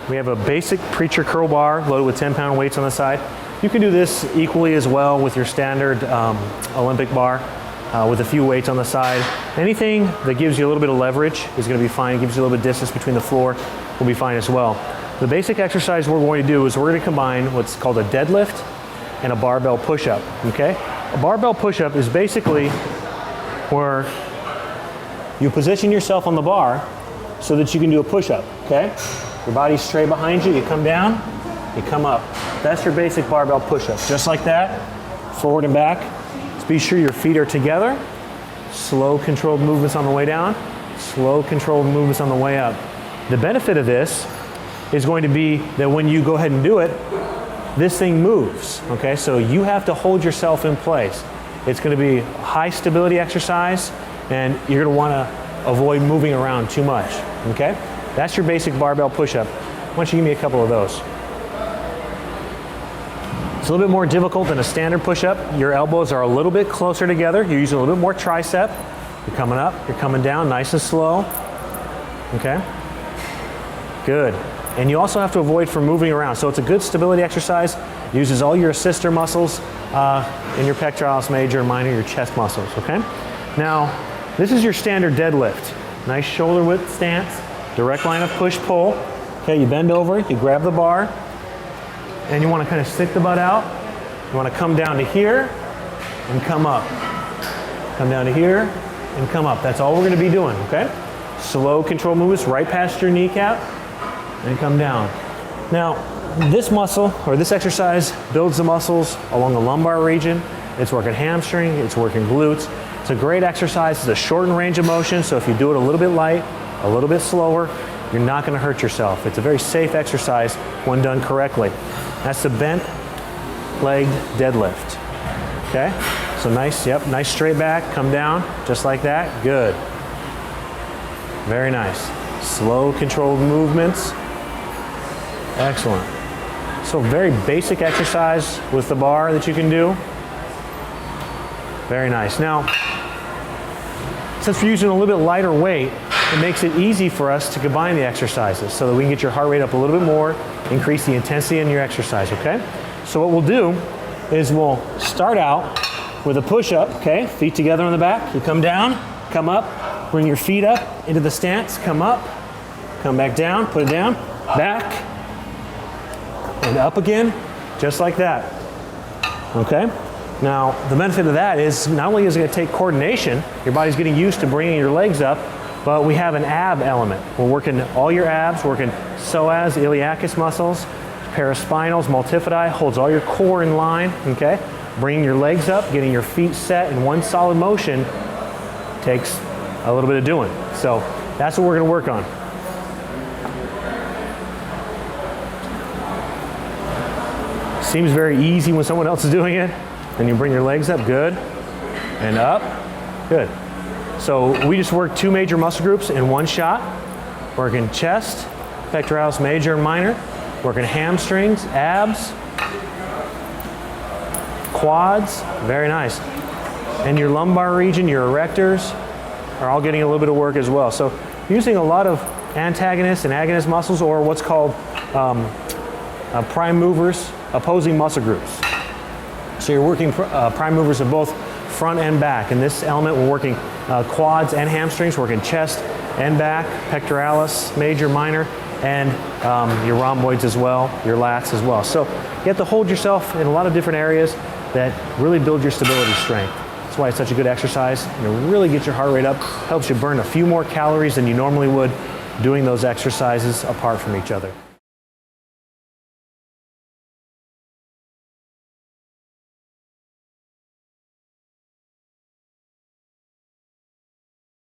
We have a basic preacher curl bar loaded with 10-pound weights on the side. You can do this equally as well with your standard Olympic bar with a few weights on the side. Anything that gives you a little bit of leverage is going to be fine. It gives you a little bit of distance between the floor will be fine as well. The basic exercise we're going to do is we're going to combine what's called a deadlift and a barbell push-up, okay? A barbell push-up is basically where you position yourself on the bar so that you can do a push-up, okay? Your body's straight behind you, you come down, you come up. That's your basic barbell push-up. Just like that, forward and back. Just be sure your feet are together. Slow, controlled movements on the way down. Slow, controlled movements on the way up. The benefit of this is going to be that when you go ahead and do it, this thing moves, okay? So you have to hold yourself in place. It's going to be a high stability exercise, and you're going to want to avoid moving around too much, okay? That's your basic barbell push-up. Why don't you give me a couple of those? It's a little bit more difficult than a standard push-up. Your elbows are a little bit closer together. You're using a little bit more tricep. You're coming up, you're coming down, nice and slow, okay? Good. And you also have to avoid from moving around. So it's a good stability exercise. It uses all your assister muscles in your pectoralis major and minor, your chest muscles, okay? Now, this is your standard deadlift. Nice shoulder width stance, direct line of push-pull. Okay, you bend over, you grab the bar, and you want to kind of stick the butt out. You want to come down to here and come up. Come down to here and come up. That's all we're going to be doing, okay? Slow control movements right past your kneecap and come down. Now, this muscle, or this exercise, builds the muscles along the lumbar region. It's working hamstring, it's working glutes. It's a great exercise. It's a shortened range of motion, so if you do it a little bit light, a little bit slower, you're not going to hurt yourself. It's a very safe exercise when done correctly. That's the bent legged deadlift. Okay? So nice, yep, nice straight back, come down, just like that. Good. Very nice. Slow, controlled movements. Excellent. So very basic exercise with the bar that you can do. Very nice. Now, since we're using a little bit lighter weight, it makes it easy for us to combine the exercises so that we can get your heart rate up a little bit more, increase the intensity in your exercise, okay? So what we'll do is we'll start out with a push-up, okay? Feet together on the back. You come down, come up, bring your feet up into the stance, come up, come back down, put it down, back, and up again, just like that, okay? Now, the benefit of that is not only is it going to take coordination, your body's getting used to bringing your legs up, but we have an ab element. We're working all your abs, working psoas, iliacus muscles, paraspinals, multifidi, holds all your core in line, okay? Bringing your legs up, getting your feet set in one solid motion takes a little bit of doing. So that's what we're going to work on. Seems very easy when someone else is doing it. Then you bring your legs up, good, and up, good. So we just work two major muscle groups in one shot. Working chest, pectoralis major and minor, working hamstrings, abs, quads, very nice. And your lumbar region, your erectors, are all getting a little bit of work as well. So using a lot of antagonist and agonist muscles, or what's called prime movers, opposing muscle groups. So you're working prime movers of both front and back. In this element, we're working quads and hamstrings, working chest and back, pectoralis, major, minor, and your rhomboids as well, your lats as well. So you have to hold yourself in a lot of different areas that really build your stability strength. That's why it's such a good exercise. It really gets your heart rate up, helps you burn a few more calories than you normally would doing those exercises apart from each other.